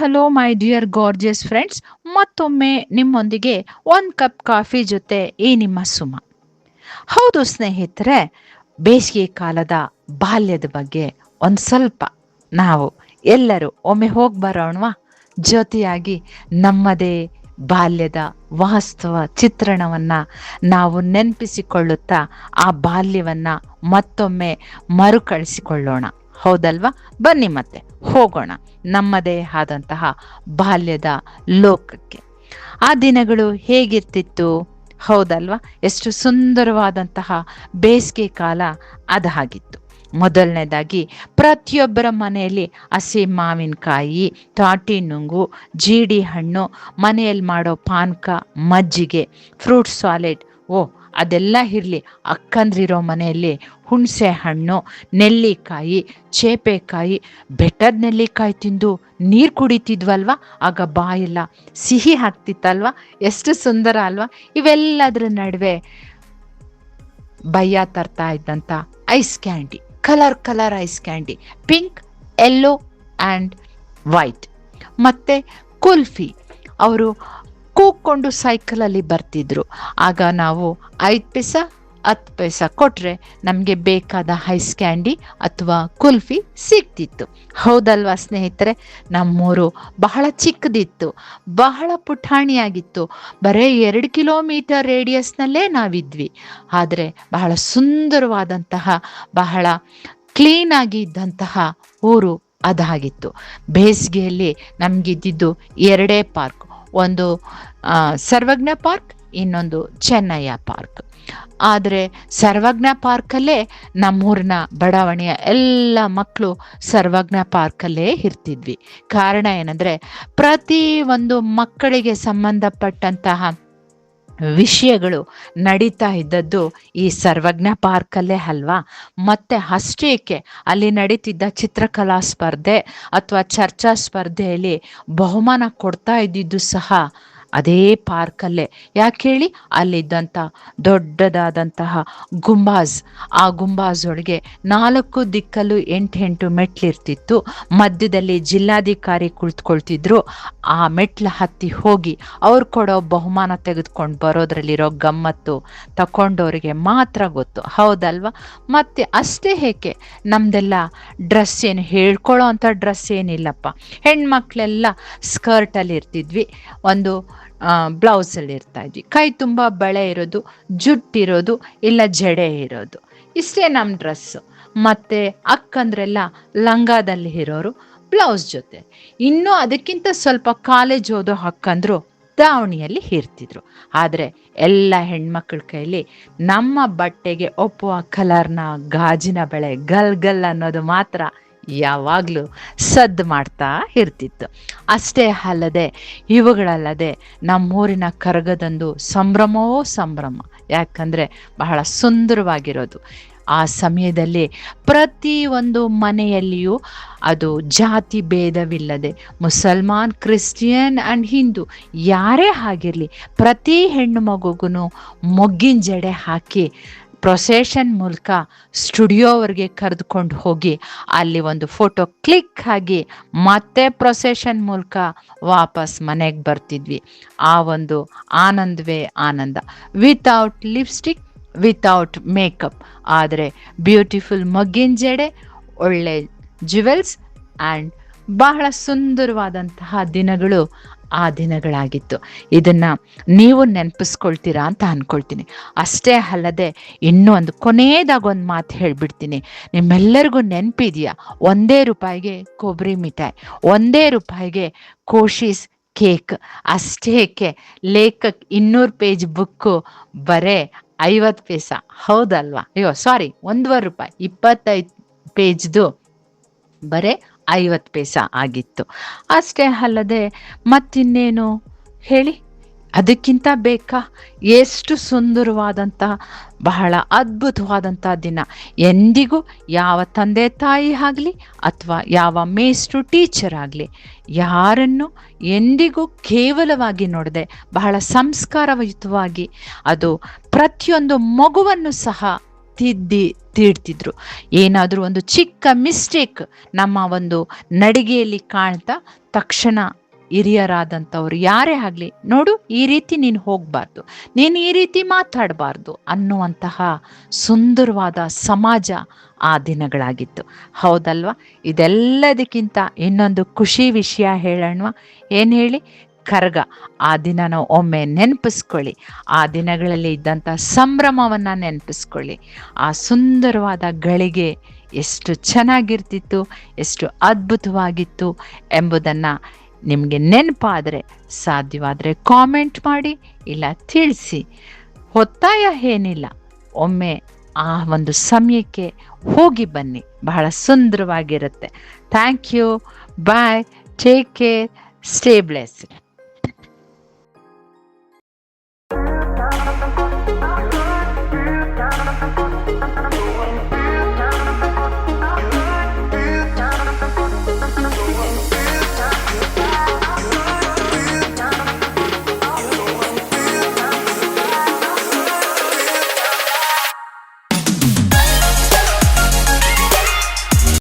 Hello my dear gorgeous friends. ಮತ್ತೊಮ್ಮೆ ನಿಮ್ಮೊಂದಿಗೆ ಒಂದು ಕಪ್ ಕಾಫಿ ಜೊತೆ ಈ ನಿಮ್ಮ ಸುಮ. ಹೌದು ಸ್ನೇಹಿತರೆ, ಬೇಸಿಗೆ ಕಾಲದ ಬಾಲ್ಯದ ಬಗ್ಗೆ ಒಂದು ಸ್ವಲ್ಪ ನಾವು ಎಲ್ಲರೂ ಒಮ್ಮೆ ಹೋಗಿ ಬರೋಣವಾ? ಜೊತೆಯಾಗಿ ನಮ್ಮದೇ ಬಾಲ್ಯದ ವಾಸ್ತವ ಚಿತ್ರಣವನ್ನ ನಾವು ನೆನಪಿಸಿಕೊಳ್ಳುತ್ತಾ ಆ ಬಾಲ್ಯವನ್ನ ಮತ್ತೊಮ್ಮೆ ಮರುಕಳಿಸಿಕೊಳ್ಳೋಣ. ಹೌದಲ್ವಾ? ಬನ್ನಿ ಮತ್ತೆ ಹೋಗೋಣ ನಮ್ಮದೇ ಆದಂತಹ ಬಾಲ್ಯದ ಲೋಕಕ್ಕೆ. ಆ ದಿನಗಳು ಹೇಗಿರ್ತಿತ್ತು? ಹೌದಲ್ವಾ? ಎಷ್ಟು ಸುಂದರವಾದಂತಹ ಬೇಸಿಗೆ ಕಾಲ ಅದಾಗಿತ್ತು. ಮೊದಲನೇದಾಗಿ ಪ್ರತಿಯೊಬ್ಬರ ಮನೆಯಲ್ಲಿ ಹಸಿ ಮಾವಿನಕಾಯಿ, ತಾಟಿ ನುಂಗು, ಜೀಡಿ ಹಣ್ಣು, ಮನೆಯಲ್ಲಿ ಮಾಡೋ ಪಾನಕ, ಮಜ್ಜಿಗೆ, ಫ್ರೂಟ್ ಸಾಲೆಡ್. ಅದೆಲ್ಲ ಇರಲಿ, ಅಕ್ಕಂದ್ರಿರೋ ಮನೆಯಲ್ಲಿ ಹುಣಸೆ ಹಣ್ಣು, ನೆಲ್ಲಿಕಾಯಿ, ಚೇಪೆಕಾಯಿ, ಬೆಟ್ಟದ ನೆಲ್ಲಿಕಾಯಿ ತಿಂದು ನೀರು ಕುಡಿತಿದ್ವಲ್ವ, ಆಗ ಬಾಯೆಲ್ಲ ಸಿಹಿ ಆಗ್ತಿತ್ತಲ್ವ, ಎಷ್ಟು ಸುಂದರ ಅಲ್ವಾ? ಇವೆಲ್ಲದರ ನಡುವೆ ಭಯ್ಯ ತರ್ತಾ ಇದ್ದಂಥ ice candy, colour ice candy, pink, yellow and white. ಮತ್ತು ಕುಲ್ಫಿ ಅವರು ಕೂಕ್ಕೊಂಡು ಸೈಕಲಲ್ಲಿ ಬರ್ತಿದ್ರು. ಆಗ ನಾವು 5 ಪೈಸಾ 10 ಪೈಸಾ ಕೊಟ್ಟರೆ ನಮಗೆ ಬೇಕಾದ ಐಸ್ ಕ್ಯಾಂಡಿ ಅಥವಾ ಕುಲ್ಫಿ ಸಿಗ್ತಿತ್ತು. ಹೌದಲ್ವಾ ಸ್ನೇಹಿತರೆ? ನಮ್ಮೂರು ಬಹಳ ಚಿಕ್ಕದಿತ್ತು, ಬಹಳ ಪುಟಾಣಿಯಾಗಿತ್ತು. ಬರೀ 2 ಕಿಲೋಮೀಟರ್ ರೇಡಿಯಸ್ನಲ್ಲೇ ನಾವಿದ್ವಿ. ಆದರೆ ಬಹಳ ಸುಂದರವಾದಂತಹ, ಬಹಳ ಕ್ಲೀನಾಗಿ ಇದ್ದಂತಹ ಊರು ಅದಾಗಿತ್ತು. ಬೇಸಿಗೆಯಲ್ಲಿ ನಮಗಿದ್ದಿದ್ದು 2 ಪಾರ್ಕ್, ಒಂದು ಸರ್ವಜ್ಞ ಪಾರ್ಕ್, ಇನ್ನೊಂದು ಚೆನ್ನಯ್ಯ ಪಾರ್ಕ್. ಆದರೆ ಸರ್ವಜ್ಞ ಪಾರ್ಕಲ್ಲೇ ನಮ್ಮೂರಿನ ಬಡಾವಣೆಯ ಎಲ್ಲ ಮಕ್ಕಳು ಸರ್ವಜ್ಞ ಪಾರ್ಕಲ್ಲೇ ಇರ್ತಿದ್ವಿ. ಕಾರಣ ಏನಂದರೆ, ಪ್ರತಿ ಒಂದು ಮಕ್ಕಳಿಗೆ ಸಂಬಂಧಪಟ್ಟಂತಹ ವಿಷಯಗಳು ನಡೀತಾ ಇದ್ದದ್ದು ಈ ಸರ್ವಜ್ಞ ಪಾರ್ಕಲ್ಲೇ ಅಲ್ವಾ? ಮತ್ತೆ ಅಷ್ಟೇಕೆ ಅಲ್ಲಿ ನಡೀತಿದ್ದ ಚಿತ್ರಕಲಾ ಸ್ಪರ್ಧೆ ಅಥವಾ ಚರ್ಚಾ ಸ್ಪರ್ಧೆಯಲ್ಲಿ ಬಹುಮಾನ ಕೊಡ್ತಾ ಇದ್ದಿದ್ದು ಸಹ ಅದೇ ಪಾರ್ಕಲ್ಲೇ. ಯಾಕೆ ಹೇಳಿ? ಅಲ್ಲಿದ್ದಂಥ ದೊಡ್ಡದಾದಂತಹ ಗುಂಬಾಜ್, ಆ ಗುಂಬಾಜ್ ಒಳಗೆ 4 ದಿಕ್ಕಲ್ಲೂ 8 ಮೆಟ್ಲಿರ್ತಿತ್ತು. ಮಧ್ಯದಲ್ಲಿ ಜಿಲ್ಲಾಧಿಕಾರಿ ಕುಳಿತುಕೊಳ್ತಿದ್ರು. ಆ ಮೆಟ್ಲು ಹತ್ತಿ ಹೋಗಿ ಅವ್ರು ಕೊಡೋ ಬಹುಮಾನ ತೆಗೆದುಕೊಂಡು ಬರೋದ್ರಲ್ಲಿರೋ ಗಮ್ಮತ್ತು ತಗೊಂಡವ್ರಿಗೆ ಮಾತ್ರ ಗೊತ್ತು. ಹೌದಲ್ವಾ? ಮತ್ತು ಅಷ್ಟೇ ಏಕೆ, ನಮ್ಮದೆಲ್ಲ ಡ್ರೆಸ್ ಏನು ಹೇಳ್ಕೊಳ್ಳೋ ಅಂಥ ಡ್ರೆಸ್ ಏನಿಲ್ಲಪ್ಪ. ಹೆಣ್ಮಕ್ಳೆಲ್ಲ ಸ್ಕರ್ಟಲ್ಲಿ ಇರ್ತಿದ್ವಿ, ಒಂದು ಬ್ಲೌಸಲ್ಲಿ ಇರ್ತಾಯಿದ್ವಿ. ಕೈ ತುಂಬ ಬಳೆ ಇರೋದು, ಜುಟ್ಟಿರೋದು, ಇಲ್ಲ ಜಡೆ ಇರೋದು, ಇಷ್ಟೇ ನಮ್ಮ ಡ್ರೆಸ್ಸು. ಮತ್ತು ಅಕ್ಕಂದ್ರೆಲ್ಲ ಲಂಗಾದಲ್ಲಿ ಇರೋರು ಬ್ಲೌಸ್ ಜೊತೆ. ಇನ್ನೂ ಅದಕ್ಕಿಂತ ಸ್ವಲ್ಪ ಕಾಲೇಜ್ ಓದೋ ಅಕ್ಕಂದ್ರು ದಾವಣಿಯಲ್ಲಿ ಇರ್ತಿದ್ರು. ಆದರೆ ಎಲ್ಲ ಹೆಣ್ಮಕ್ಳ ಕೈಲಿ ನಮ್ಮ ಬಟ್ಟೆಗೆ ಒಪ್ಪುವ ಕಲರ್ನ ಗಾಜಿನ ಬಳೆ ಗಲ್ ಅನ್ನೋದು ಮಾತ್ರ ಯಾವಾಗಲೂ ಸದ್ದು ಮಾಡ್ತಾ ಇರ್ತಿತ್ತು. ಅಷ್ಟೇ ಅಲ್ಲದೆ, ಇವುಗಳಲ್ಲದೆ ನಮ್ಮೂರಿನ ಕರಗದೊಂದು ಸಂಭ್ರಮವೋ ಸಂಭ್ರಮ. ಯಾಕಂದರೆ ಬಹಳ ಸುಂದರವಾಗಿರೋದು. ಆ ಸಮಯದಲ್ಲಿ ಪ್ರತಿ ಒಂದು ಮನೆಯಲ್ಲಿಯೂ ಅದು ಜಾತಿ ಭೇದವಿಲ್ಲದೆ, ಮುಸಲ್ಮಾನ್, ಕ್ರಿಶ್ಚಿಯನ್ ಆ್ಯಂಡ್ ಹಿಂದೂ ಯಾರೇ ಆಗಿರಲಿ, ಪ್ರತಿ ಹೆಣ್ಣು ಮಗುಗೂ ಮೊಗ್ಗಿನ ಜಡೆ ಹಾಕಿ ಪ್ರೊಸೆಷನ್ ಮೂಲಕ ಸ್ಟುಡಿಯೋವರೆಗೆ ಕರೆದುಕೊಂಡು ಹೋಗಿ ಅಲ್ಲಿ ಒಂದು ಫೋಟೋ ಕ್ಲಿಕ್ ಆಗಿ ಮತ್ತೆ ಪ್ರೊಸೆಷನ್ ಮೂಲಕ ವಾಪಸ್ ಮನೆಗೆ ಬರ್ತಿದ್ವಿ. ಆ ಒಂದು ಆನಂದವೇ ಆನಂದ. ವಿತೌಟ್ ಲಿಪ್ಸ್ಟಿಕ್, ವಿತೌಟ್ ಮೇಕಪ್, ಆದರೆ ಬ್ಯೂಟಿಫುಲ್ ಮೊಗ್ಗಿನ ಜಡೆ, ಒಳ್ಳೆ ಜ್ಯುವೆಲ್ಸ್ ಆ್ಯಂಡ್ ಬಹಳ ಸುಂದರವಾದಂತಹ ದಿನಗಳು ಆ ದಿನಗಳಾಗಿತ್ತು. ಇದನ್ನು ನೀವು ನೆನಪಿಸ್ಕೊಳ್ತೀರಾ ಅಂತ ಅಂದ್ಕೊಳ್ತೀನಿ. ಅಷ್ಟೇ ಅಲ್ಲದೆ ಇನ್ನೂ ಒಂದು ಕೊನೆಯದಾಗೊಂದು ಮಾತು ಹೇಳಿಬಿಡ್ತೀನಿ. ನಿಮ್ಮೆಲ್ಲರಿಗೂ ನೆನಪಿದೆಯಾ? 1 ರೂಪಾಯಿಗೆ ಕೊಬ್ಬರಿ ಮಿಠಾಯಿ, 1 ರೂಪಾಯಿಗೆ ಕೋಶೀಸ್ ಕೇಕ್. ಅಷ್ಟೇಕೆ ಲೇಖಕ್ 200 ಪೇಜ್ ಬುಕ್ಕು ಬರೇ 50 ಪೈಸಾ. ಹೌದಲ್ವಾ? ಅಯ್ಯೋ ಸಾರಿ, 1.25 ರೂಪಾಯಿ, 25 ಪೇಜ್ದು ಬರೇ 50 ಪೈಸಾ ಆಗಿತ್ತು. ಅಷ್ಟೇ ಅಲ್ಲದೆ ಮತ್ತಿನ್ನೇನು ಹೇಳಿ? ಅದಕ್ಕಿಂತ ಬೇಕಾ? ಎಷ್ಟು ಸುಂದರವಾದಂಥ, ಬಹಳ ಅದ್ಭುತವಾದಂಥ ದಿನ. ಎಂದಿಗೂ ಯಾವ ತಂದೆ ತಾಯಿ ಆಗಲಿ ಅಥವಾ ಯಾವ ಮೇಸ್ಟ್ರು ಟೀಚರ್ ಆಗಲಿ ಯಾರನ್ನು ಎಂದಿಗೂ ಕೇವಲವಾಗಿ ನೋಡದೆ, ಬಹಳ ಸಂಸ್ಕಾರಯುತವಾಗಿ, ಅದು ಪ್ರತಿಯೊಂದು ಮಗುವನ್ನು ಸಹ ತೀಡ್ತಿದ್ರು. ಏನಾದರೂ ಒಂದು ಚಿಕ್ಕ ಮಿಸ್ಟೇಕ್ ನಮ್ಮ ಒಂದು ನಡಿಗೆಯಲ್ಲಿ ಕಾಣ್ತಾ ತಕ್ಷಣ ಹಿರಿಯರಾದಂಥವ್ರು ಯಾರೇ ಆಗಲಿ, ನೋಡು ಈ ರೀತಿ ನೀನು ಹೋಗಬಾರ್ದು, ನೀನು ಈ ರೀತಿ ಮಾತಾಡಬಾರ್ದು ಅನ್ನುವಂತಹ ಸುಂದರವಾದ ಸಮಾಜ ಆ ದಿನಗಳಾಗಿತ್ತು. ಹೌದಲ್ವಾ? ಇದೆಲ್ಲದಕ್ಕಿಂತ ಇನ್ನೊಂದು ಖುಷಿ ವಿಷಯ ಹೇಳೋಣ. ಏನು ಹೇಳಿ? ಕರಗ. ಆ ದಿನ ನಾವು ಒಮ್ಮೆ ನೆನಪಿಸ್ಕೊಳ್ಳಿ. ಆ ದಿನಗಳಲ್ಲಿ ಇದ್ದಂಥ ಸಂಭ್ರಮವನ್ನು ನೆನಪಿಸ್ಕೊಳ್ಳಿ. ಆ ಸುಂದರವಾದ ಗಳಿಗೆ ಎಷ್ಟು ಚೆನ್ನಾಗಿರ್ತಿತ್ತು, ಎಷ್ಟು ಅದ್ಭುತವಾಗಿತ್ತು ಎಂಬುದನ್ನು ನಿಮಗೆ ನೆನಪಾದರೆ, ಸಾಧ್ಯವಾದರೆ ಕಾಮೆಂಟ್ ಮಾಡಿ, ಇಲ್ಲ ತಿಳಿಸಿ. ಒತ್ತಾಯ ಏನಿಲ್ಲ, ಒಮ್ಮೆ ಆ ಒಂದು ಸಮಯಕ್ಕೆ ಹೋಗಿ ಬನ್ನಿ, ಬಹಳ ಸುಂದರವಾಗಿರುತ್ತೆ. Thank you. Bye. Take care. Stay blessed.